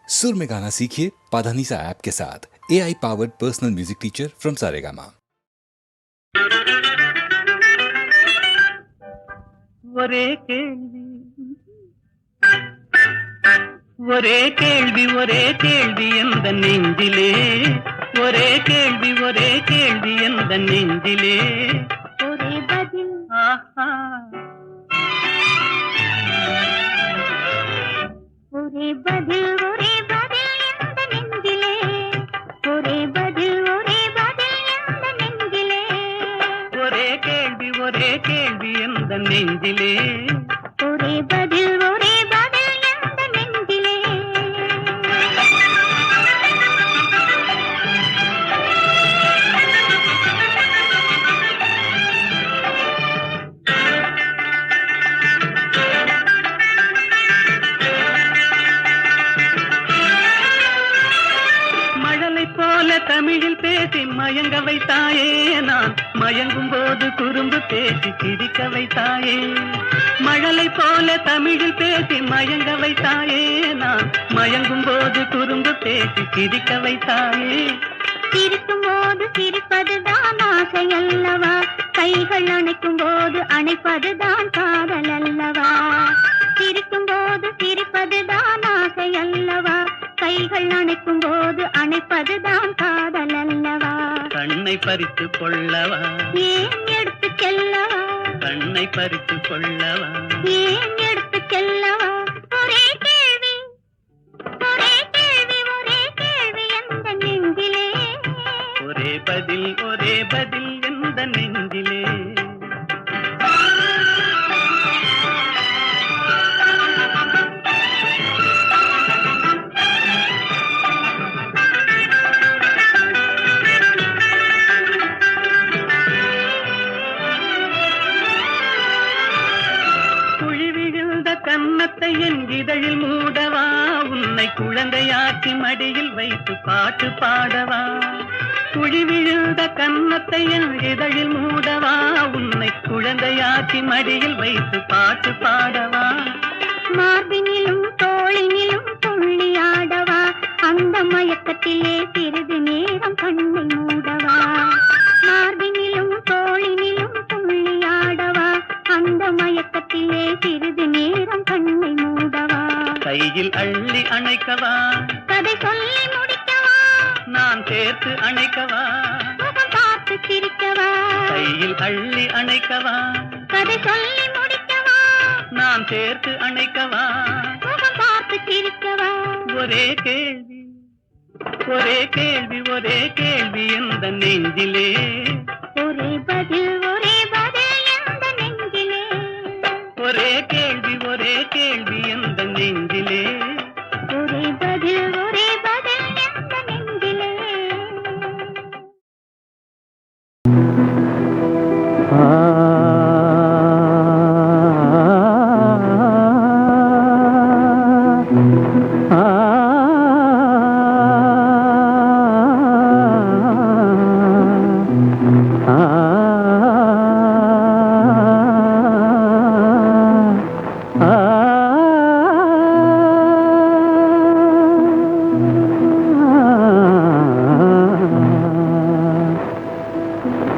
सुर में गाना सीखिए पाधानीसा ऐप के साथ। AI powered personal music teacher from Saregama. ஒரே கேள்வி ஒரே கேள்வி ஒரே கேள்வி எந்த நெஞ்சிலே, ஒரே கேள்வி ஒரே கேள்வி எந்த நெஞ்சிலே, ஒரே பதில் ஆஹா ஒரே பதில் ஒரே பதில் எந்த நெஞ்சிலே, ஒரே பதில் ஒரே பதில் எந்த நெஞ்சிலே, ஒரே கேள்வி எந்த நெஞ்சிலே, ஒரே பதில் ஒரே பதில் எந்த நெஞ்சிலே. மழலை போல தமிழில் பேசி மயங்க வைத்தாயே, நான் மயங்கும் போது குறும்பு பேசி சிரிக்க வைத்தாயே. மழலை போல தமிழில் பேசி மயங்க வைத்தாயே, நான் மயங்கும் போது குறும்பு பேசி சிரிக்க வைத்தாயே. சிரிக்கும் போது சிரிப்பதுதான் ஆசை அல்லவா, கைகள் அணைக்கும் போது அணைப்பதுதான் காதல் அல்லவா. சிரிக்கும் போது சிரிப்பதுதான் ஆசை அல்லவா, கைகள் அணைக்கும் போது அணைப்பதுதான் காதல் அல்லவா. கண்ணை பறித்து கொள்ளவா, ஏன் எடுத்து செல்லவா, கண்ணை பறித்து கொள்ளவா, ஏன் எடுத்து செல்லவா. ஒரே கேள்வி ஒரே கேள்வி ஒரே கேள்வி எந்த நெஞ்சிலே, ஒரே பதில் எந்த நெஞ்சிலே. கன்னத்தை என் இதழில் மூடவா, உன்னை குழந்தையாக்கி மடியில் வைத்து பாட்டு பாடவா. குழி விழுந்த கன்னத்தை என் இதழில் மூடவா, உன்னை குழந்தையாக்கி மடியில் வைத்து பாட்டு பாடவா. மார்பினிலும் தோளினிலும் துள்ளியாடவா, அந்த மயக்கத்திலே சிறிது நேரம் கண்ணை மூடவா. மார்பினிலும் தோளினிலும் துள்ளியாடவா, அந்த மயக்கத்திலே சிறிது நேரம் கண்ணை மூடவா. கையில் அள்ளி அணைக்கவா, கதை சொல்லி முடிக்கவா, நான் சேர்த்து அணைக்கவா, முகம் பார்த்து சிரிக்கவா. கையில் அள்ளி அணைக்கவா, கதை சொல்லி முடிக்கவா, நான் சேர்த்து அணைக்கவா. முகம் பார்த்து சிரிக்கவா. ஒரே கேள்வி ஒரே கேள்வி ஒரே கேள்வி எந்த நெஞ்சிலே, ஒரே பதில் ஒரே பதில் எந்த நெஞ்சிலே, ஒரே கேள்வி எந்த நெஞ்சிலே, ஒரே பதில் ஒரே பதில் எந்த நெஞ்சிலே.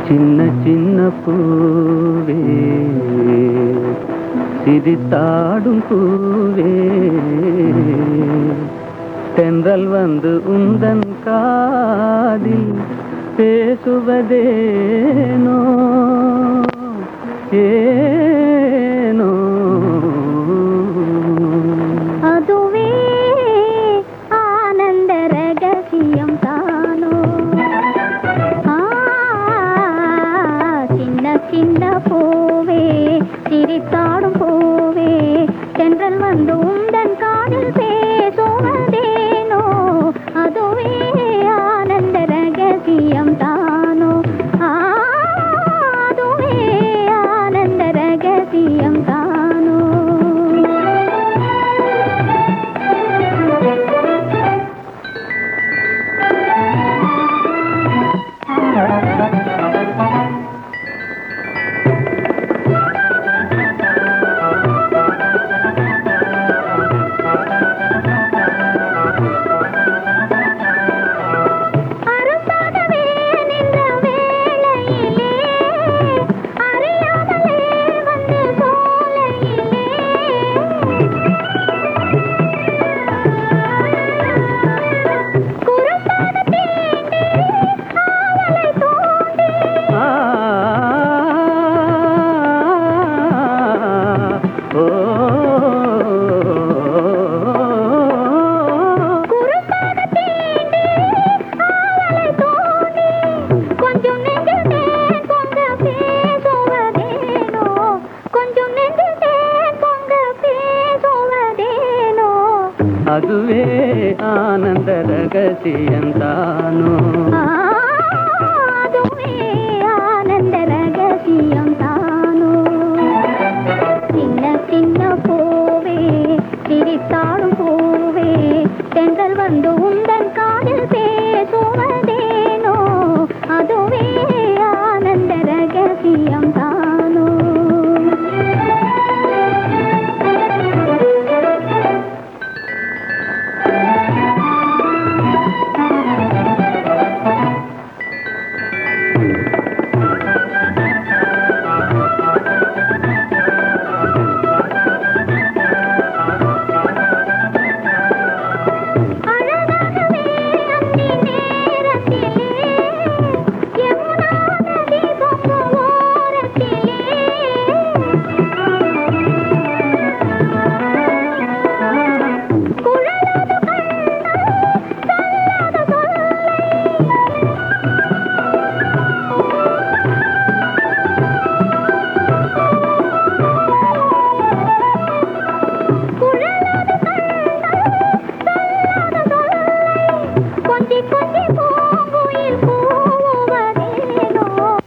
சின்ன சின்ன பூவே, சிரித்தாடும் பூவே, தென்றல் வந்து உந்தன் காதில் பேசுவதேனோ ஏனோ. அதுவே ஆனந்த ரகசியம் தானோ. சின்ன சின்ன பூவே, சிரித்தாடும் பூவே, தென்றல் வந்து உந்தன் காதில் பேசுவதேனோ. அதுவே ஆனந்த ரகசியம் தானோ. அதுவே ஆனந்த ரகசியம் தானோ. ஆனந்த ரகசியந்தானோ அதுவே ஆனந்த ரகசியம் தானோ சின்ன சின்ன பூவே சிரித்தாடும் பூவே தென்றல் வந்து உந்தன் காதில் பேசுவதேனோ அதுவே ஆனந்த ரகசியம் தானோ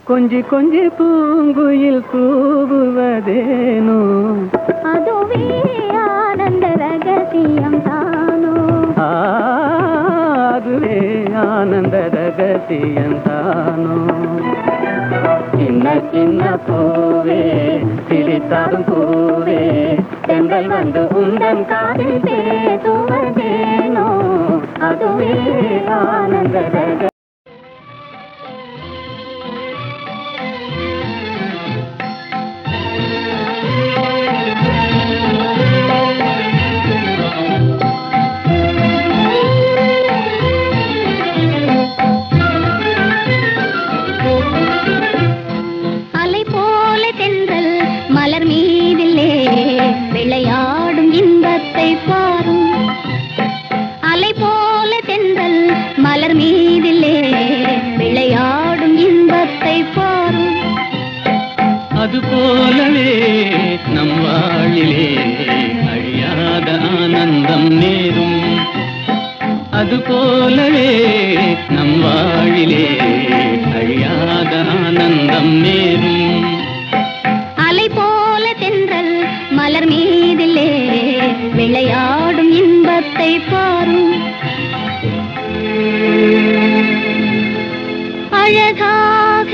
கொஞ்சி கொஞ்சி பூங்குயில் கூவுவதேனோ அதுவே ஆனந்த ரகசியம் தானோ அதுவே ஆனந்த ரகசியந்தானோ சின்ன சின்ன பூவே சிரித்தாடும் பூவே தென்றல் வந்து உந்தன் காதில் பேசுவதேனோ அதுவே ஆனந்த ரக விளையாடும் இன்பத்தை பாரும் அலை போல தென்றல் மலர் மீதிலே விளையாடும் இன்பத்தை பாரும் அது போலவே நம் வாழிலே அழியாத ஆனந்தம் நேரும் அது போலவே நம் வாழிலே அழியாத ஆனந்தம் நேரும் அலை போல தென்றல் மலர் மீதிலே விளையாடும் இன்பத்தை பாரும் அழகாக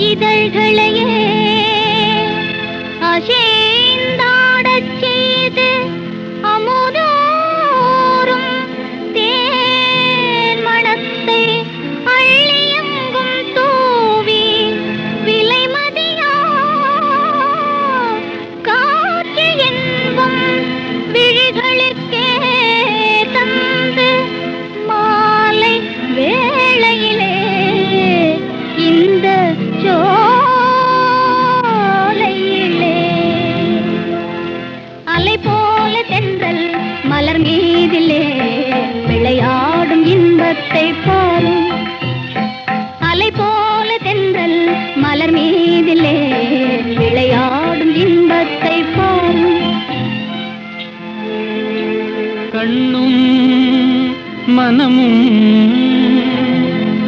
இதழ்களையே அசைந்தாடச் செய்து அமுதோறும் தேன் மணத்தை அள்ளியெங்கும் தூவி விலைமதியா காற்று என்பும் விழிகளுக்கே தந்து மாலை வேளையிலே இந்த சோலையிலே அலை போல தென்றல் மலர் மீதிலே விளையாடும் இன்பத்தை பாரும் அலை போல தென்றல் மலர் மீதிலே விளையாடும் இன்பத்தை பாரும் கண்ணும் மனமும்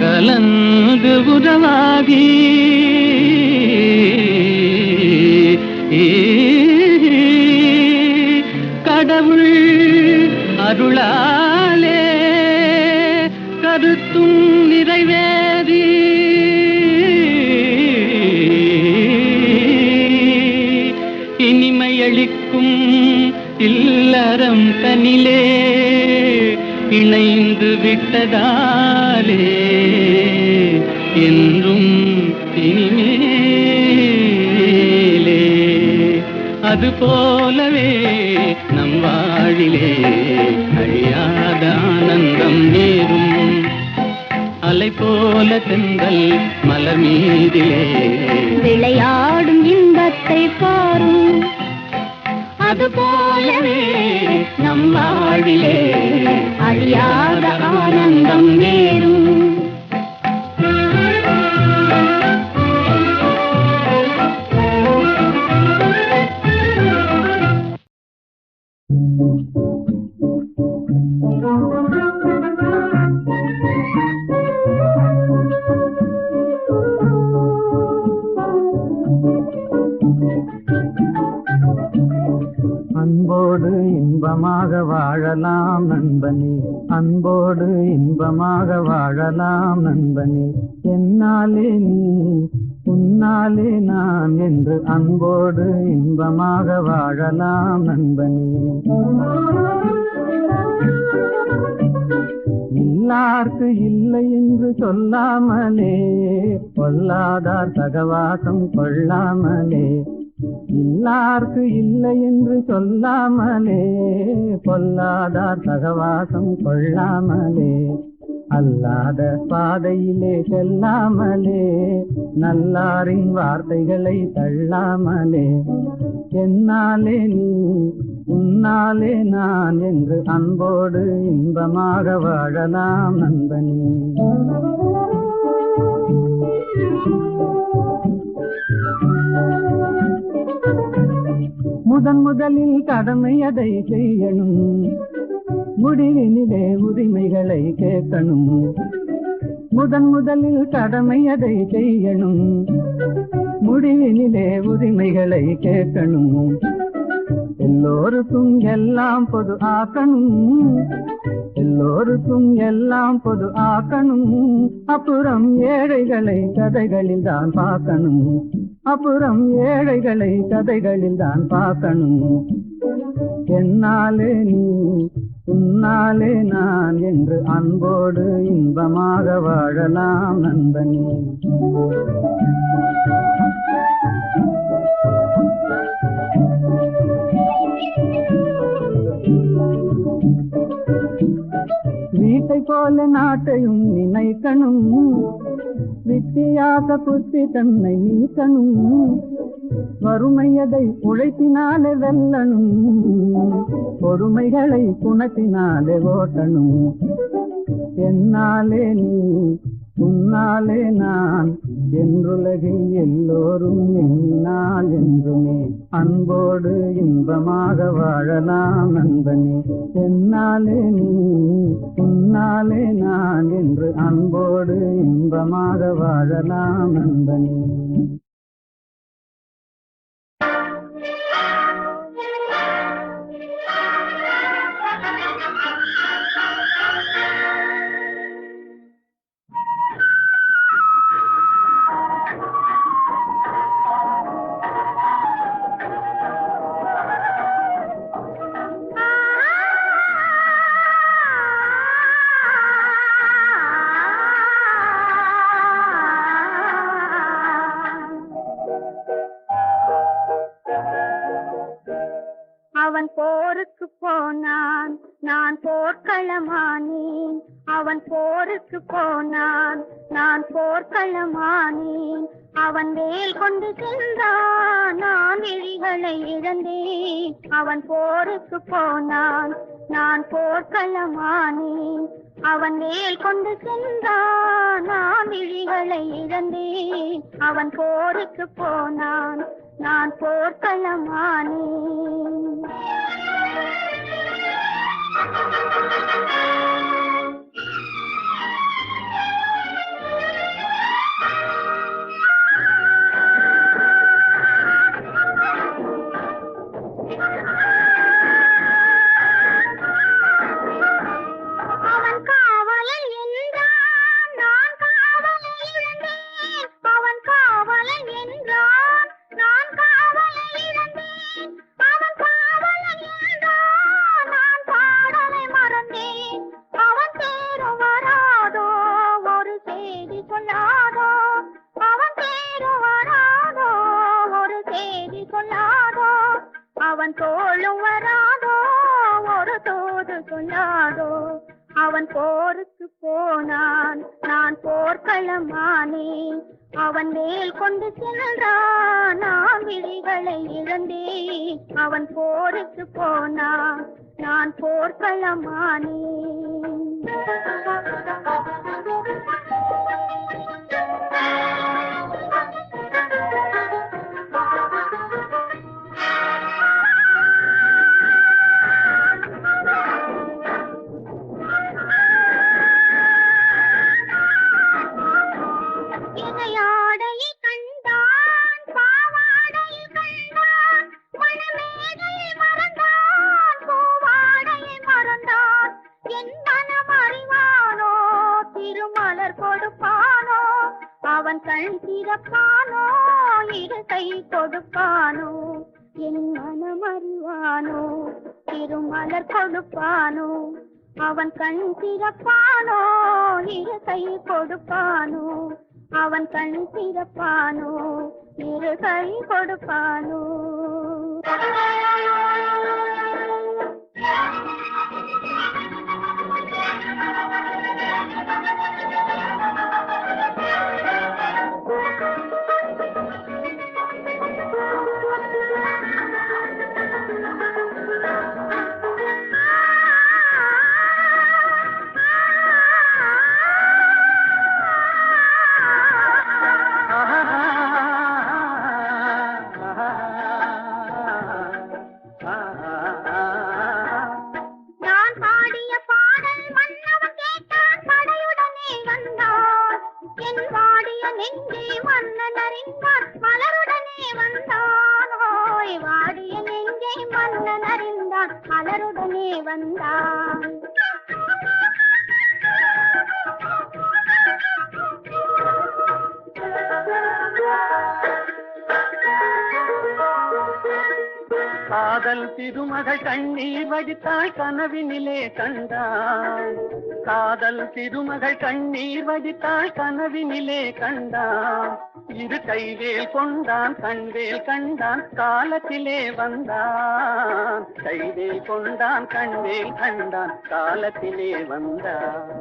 கலந்து உறவாகி கடவுள் அருளாலே கருத்தும் நிறைவேறி இனிமையளிக்கும் இல்லறம் தனிலே இணைந்து விட்டதாலே என்றும் இனிமேலே அது போலவே நம் வாழிலே அழியாத ஆனந்தம் நேரும் அலை போல தென்றல் மலர் மீதிலே விளையாடும் இன்பத்தை பாரும் அது போலவே நம் வாழிலே அழியாத ஆனந்தம் வேறும் அன்போடு இன்பமாக வாழலாம் நண்பனே. என்னாலே நீ உன்னாலே நான் என்று அன்போடு இன்பமாக வாழலாம் நண்பனே. இல்லார்க்கு இல்லை என்று சொல்லாமலே பொல்லாதார் சகவாசம் கொள்ளாமலே. இல்லார்க்கு இல்லை என்று சொல்லாமலே பொல்லாதார் சகவாசம் கொள்ளாமலே. அல்லாத பாதையிலே செல்லாமலே நல்லாரின் வார்த்தைகளை தள்ளாமலே. என்னாலே நீ உன்னாலே நான் என்று அன்போடு இன்பமாக வாழலாம் நண்பனே. முதலில் கடமை அதை செய்யணும், முடிவினிலே உரிமைகளை கேட்கணும். முதலில் கடமை அதை செய்யணும், முடிவினிலே உரிமைகளை கேட்கணும். எல்லோருக்கும் எல்லாம் பொது ஆக்கணும், எல்லோருக்கும் எல்லாம் பொது ஆக்கணும். அப்புறம் ஏழைகளை கதைகளில் தான் பார்க்கணும், அப்புறம் ஏழைகளை கதைகளில் தான் பார்க்கணும். என்னாலே நீ உன்னாலே நான் என்று அன்போடு இன்பமாக வாழலாம் நண்பனே. வீட்டை போல நாட்டையும் நினைக்கணும், வித்தியாச புத்தி தன்னை நீக்கணும். வறுமையதை உழைப்பினாலே வெல்லணும், பொறுமைகளை குணத்தினாலே ஓட்டணும். என்னாலே நீ உன்னாலே நான் என்றுலகில் எல்லோரும் எண்ணினால் என்றுமே அன்போடு இன்பமாக வாழலாம் நண்பனே. என்னாலே நீ உன்னாலே நான் என்று அன்போடு இன்பமாக வாழலாம் நண்பனே. அவன் போருக்கு போனான், நான் போர்க்களமானேன். அவன் போருக்கு போனான், நான் போர்க்களமானேன். அவன் வேல் கொண்டு சென்றான், நான் விழிகளை இழந்தேன். அவன் போருக்கு போனான், நான் போர்க்களமானேன். அவன் வேல் கொண்டு சென்றான், நான் விழிகளை இழந்தேன். அவன் போருக்கு போனான், நான் போர்க்களமானேன். அவன் காவலன் என்றான், நான் காவலை இழந்தேன். அவன் காவலன் என்றான், நான் காவலை இழந்தேன். அவன் காவலன் என்றான், நான் பாடலை மறந்தேன். அவன் தேரும் வராதோ, ஒரு செய்தி சொல்லாதோ. அவன் தேரும் வராதோ, ஒரு செய்தி சொல்லாதோ. அவன் தோளும் வராதோ, ஒரு தூது சொல்லாதோ. அவன் போருக்கு போனான், நான் போர்க்களமானேன். அவன் வேல் கொண்டு சென்றான், நான் விழிகளை இழந்தேன். அவன் போருக்கு போனான், நான் போர்க்களமானேன். இணையாடையை கண்டான், பாவாடையை கண்டான். மணமேடையை மறந்தான், பூவாடையை மறந்தான். என் மலர் கொடுப்பானோ அவன் கண் திறப்பானோ இரு கை கொடுப்பானோ என் மனம் அறிவானோ திருமலர் கொடுப்பானோ அவன் கண் திறப்பானோ இரு கை கொடுப்பானோ அவன் கண் திறப்பானோ இரு கை கொடுப்பானோ மலருடனே வந்தான் காதல் திருமகள் கண்ணீர் வடித்தாள் கனவினிலே கண்டாள் காதல் திருமகள் கண்ணீர் வடித்தாள் கனவினிலே கண்டான் இரு கைவேல் கொண்டான் கண்வேல் கண்டான் காலத்திலே வந்தான் கைவேல் கொண்டான் கண்வேல் கண்டான் காலத்திலே வந்தான்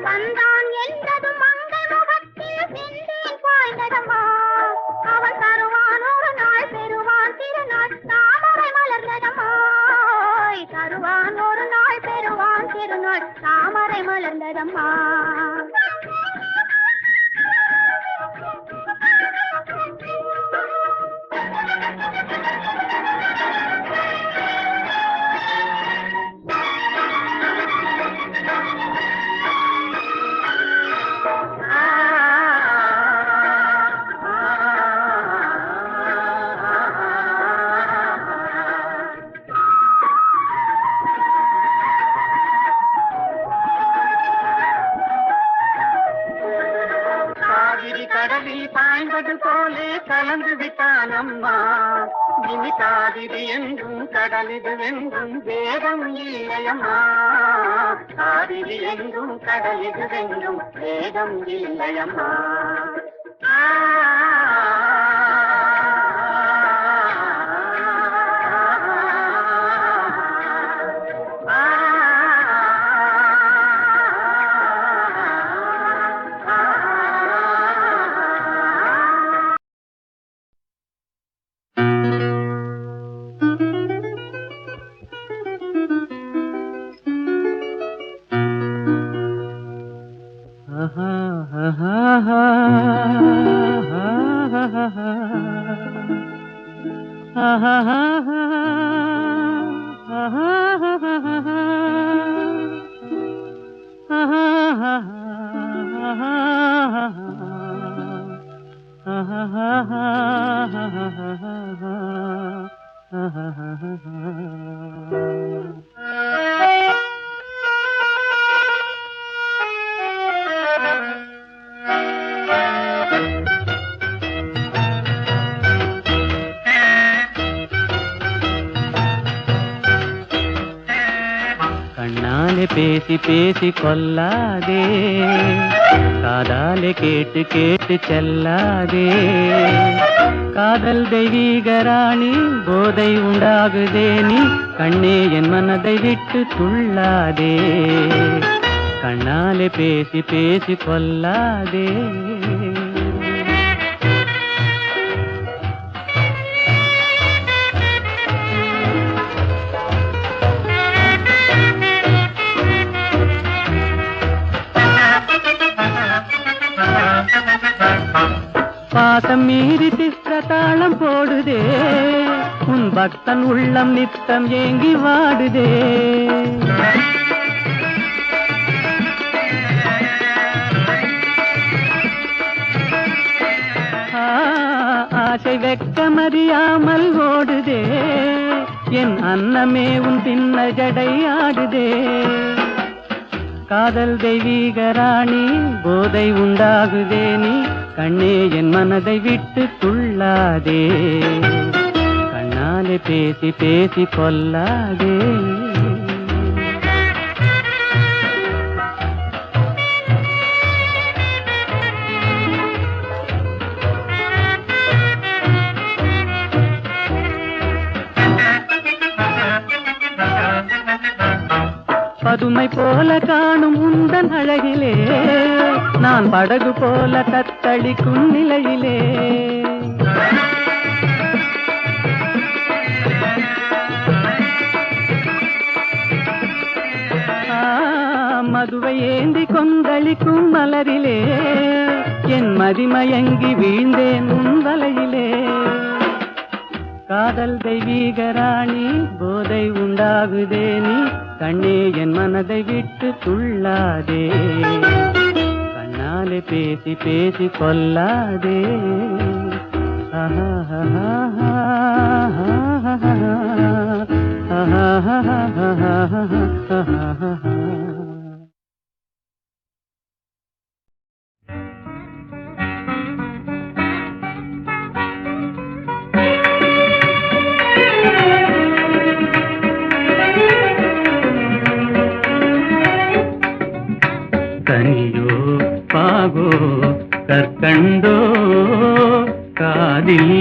வந்தான் என்றது மங்கள் முகத்தில் சென்றேன் பாய்ந்ததம்மா அவன் தருவான் ஒரு நாள் பெறுவான் திருநாள் தாமரை மலர்ந்ததம்மா தருவான் ஒரு நாள் பெறுவான் திருநாள் தாமரை மலர்ந்ததம்மா கடலில் பாய்வது போலே கலந்து விட்டான் அம்மா இனி காவிரி என்றும் கடலிது வென்றும் வேதம் இல்லையம்மா காவிரி என்றும் கடலிது வென்றும் வேதம் இல்லையம்மா பேசி பேசி கொல்லாதே காதாலே கேட்டு கேட்டு செல்லாதே காதல் தெய்வீக ராணி போதை உண்டாகுதே நீ கண்ணே என் மனதை விட்டு துள்ளாதே கண்ணாலே பேசி பேசி கொல்லாதே பாசம் மீறி சித்திரத்தாளம் போடுதே உன் பக்தன் உள்ளம் நித்தம் ஏங்கி வாடுதே ஆசை வெட்கமறியாமல் ஓடுதே, என் அன்னமே உன் பின்ன ஜடை ஆடுதே. காதல் தெய்வீக ராணி, போதை உண்டாகுதே நீ, கண்ணே என் மனதை விட்டு துள்ளாதே, கண்ணாலே பேசி பேசி கொல்லாதே. பதுமை போல காணும் உந்தன் அழகிலே, நான் படகு போல தத்தளிக்கும் நிலையிலே. மதுவை ஏந்தி கொந்தளிக்கும் மலரிலே, என் மதிமயங்கி வீழ்ந்தேன் உன் வலையிலே. காதல் தெய்வீக ராணி, போதை உண்டாகுதே நீ, கண்ணே என் மனதை விட்டு துள்ளாதே, கண்ணாலே பேசி பேசி கொல்லாதே. கனியோ பாகோ கற்கண்டோ, காதில்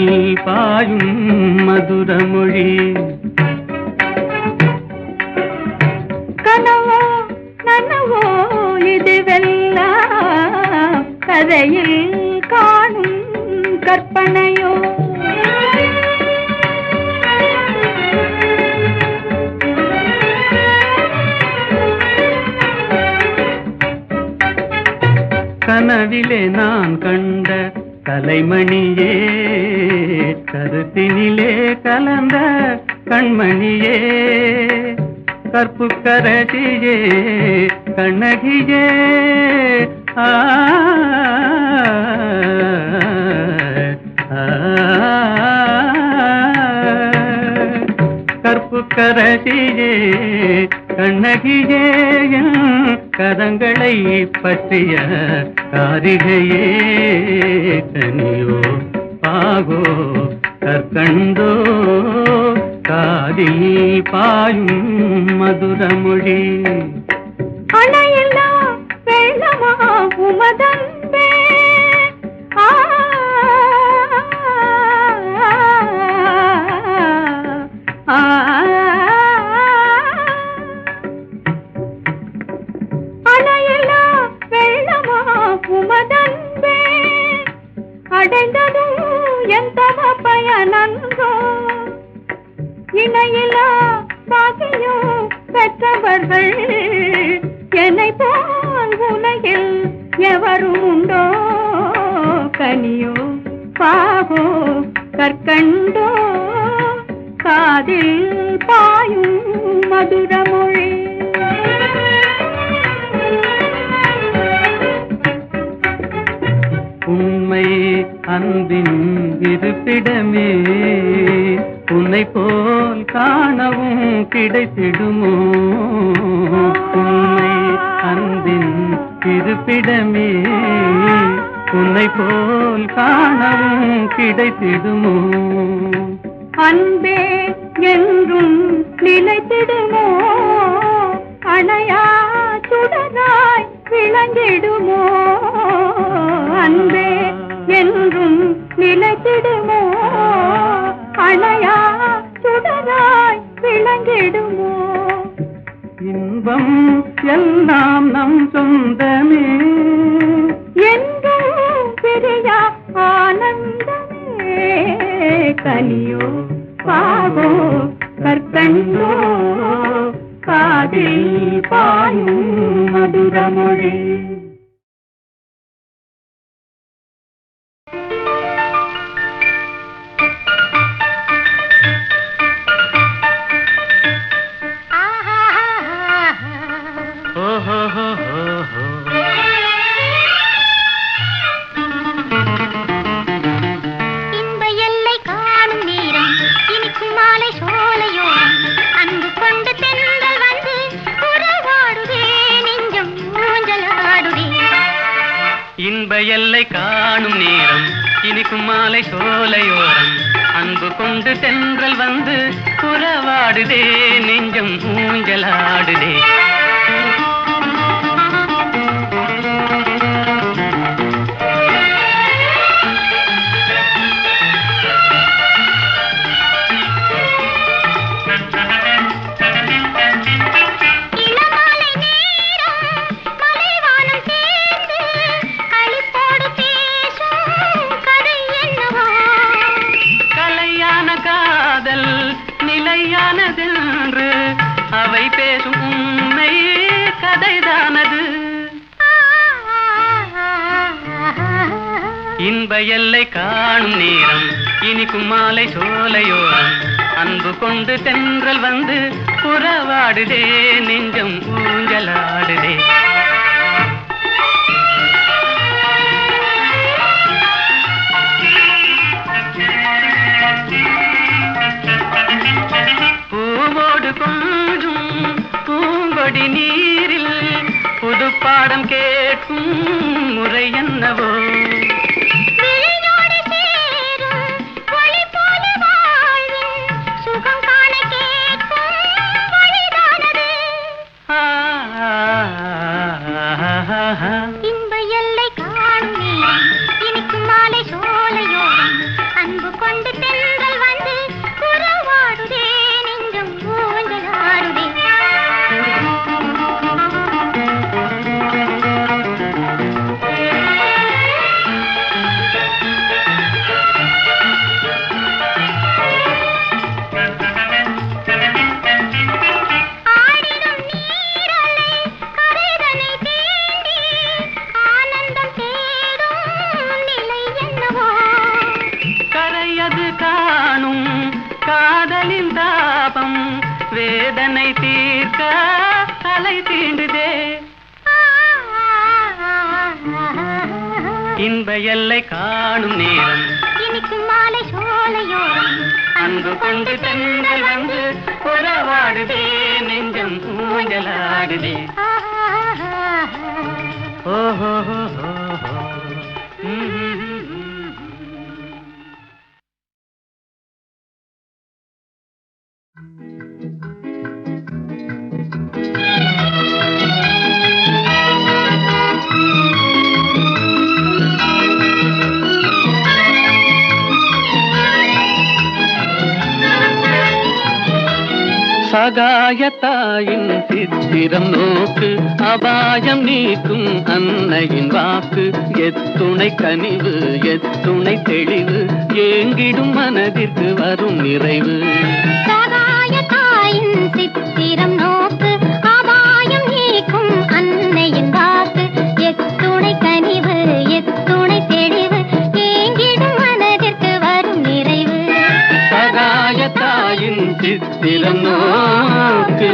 பாயும் மதுரமொழி. கனவோ நனவோ இதுவெல்லாம் கதையில் காணும் கற்பனையோ. கனவிலே நான் கண்ட கலைமணியே, கருத்தினிலே கலந்த கண்மணியே, கற்புக்கரசியே கண்ணகியே. கற்புக்கரசியே கண்ணகியே, கரங்களை பற்றிய காரிகையே. கனியோ பாகோ கற்கண்டோ, காதில் பாயும் மதுரமொழி. அணையில்லா வெள்ளமா உமதன்பே, அணையில்லா வெள்ளமா உமதன்பே, அடைந்ததும் எந்த பயனன்றோ. இணையிலா பாக்கியம் பெற்றவர்கள் என்னை போல் உலகில் எவரும் உண்டோ. கனியோ பாகோ கற்கண்டோ, காதில் பாயும் மதுரமொழி. உண்மை அன்பின் இருப்பிடமே, உன்னை போல் காணவும் கிடைத்திடுமோ. உண்மை அன்பின் இருப்பிடமே, உன்னை போல் காணவும் கிடைத்திடுமோ. அன்பே என்றும் நிலைத்திடுமோ, அணையா சுடராய் விளங்கிடுமோ. அன்பே என்றும் நிலைத்திடுமோ, அணையா சுடராய் விளங்கிடுமோ. இன்பம் எல்லாம் நம் சொந்தமே, என்றும் பிரியா ஆனந்தமே. கனியோ பாகோ கற்கண்டோ, காதில் பாயும் மதுரமொழி. இன்ப காணும் நேரம் இனிக்கும் மாலை சோலையோரம் அன்பு கொண்டு தென்றல் வந்து உறவாடுதே நெஞ்சம் ஊஞ்சலாடுதே. நிலையானதென்று அவை பேசும் உண்மை கதைதானது. இன்ப எல்லை காணும் நேரம் இனிக்கும் மாலை சோலையோரம் அன்பு கொண்டு தென்றல் வந்து உறவாடுதே நெஞ்சம் ஊஞ்சலாடுதே. பூவோடு கொஞ்சும் பூங்கொடி நீரில் புது பாடம் கேட்கும் முறை என்னவோ. இன்ப எல்லை காணும் நேரம் இனிக்கும் மாலை சோலையோரம் அன்பு கொண்டு தென்றல் வந்து உறவாடுதே நெஞ்சம் ஊஞ்சலாடுதே. காணும் காதலின் தாபம் வேதனை தீர்க்க தலை தீண்டுதே. இன்ப எல்லை காணும் நேரம் இனிக்கும் மாலை சோலையோரம் அன்பு கொண்டு தென்றல் வந்து உறவாடுதே நெஞ்சம் ஊஞ்சலாடுதே. ஓஹோ. சகாயத்தாயின் சித்திரம் நோக்கு அபாயம் நீக்கும் அன்னையின் வாக்கு எத்துணை கனிவு எத்துணை தெளிவு ஏங்கிடும் மனதிற்கு வரும் நிறைவு. சகாயத்தாயின் சித்திரம் நோக்கு அபாயம் நீக்கும் அன்னையின் வாக்கு எத்துணை கனிவு எத்துணை தெளிவு ஏங்கிடும் மனதிற்கு வரும் நிறைவு. சகாயத்தாயின் சித்திரம் நோக்கு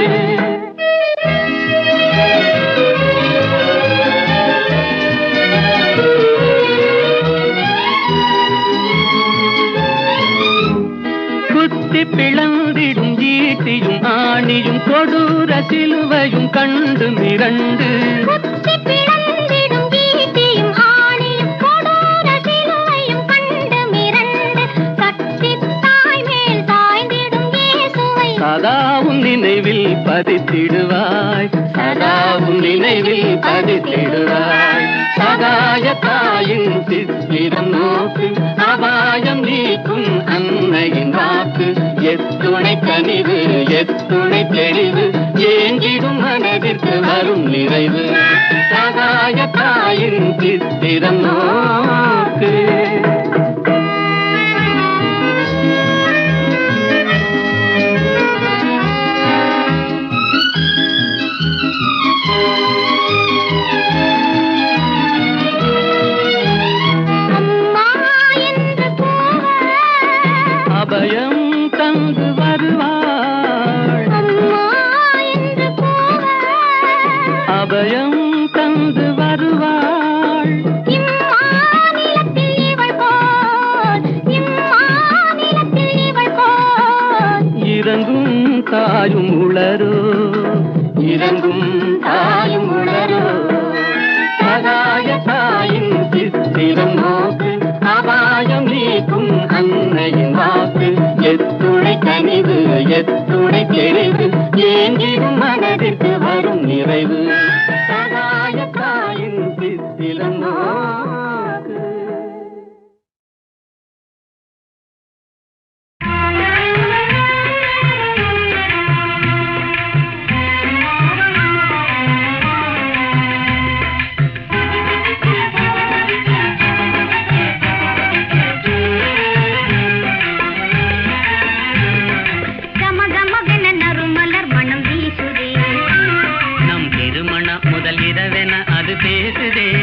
குத்தி பிளந்திடும் ஈட்டியும் ஆணியும் கொடூர சிலுவையும் கண்டு மிரண்டு. குத்தி பிளந்திடும் ஈட்டியும் ஆணியும் கொடூர சிலுவையும் கண்டு மிரண்டு கட்டி தாய் மேல் சாய்ந்திடும் இயேசுவை சதாவும் நினைவில் பதித்திடுவாய் சதாவும் நினைவில் பதித்திடுவாய். சகாயத்தாயின் சித்திரம் நோக்கு அபாயம் நீக்கும் அன்னையின் வாக்கு எத்துணை கனிவு எத்துணை தெளிவு ஏங்கிடும் மனதிற்கு வரும் நிறைவு. சகாயத்தாயின் சித்திரம் நோக்கு அபயம் தந்து வருவாள். அபயம் தந்து வருவாள். இம்மாநிலத்தில் இவள் போல் இறங்கும் தாயும் உளரோ இறங்கும் தாயும் உளரோ. சகாய தாயின் சித்திரம் நீக்கும் அன்னையின் வாக்கு எத்துணை கனிவு எத்துணை தெளிவு ஏங்கிடும் மனதிற்கு வரும் நிறைவு சகாய தாயின் சித்திலமோ பேசுதே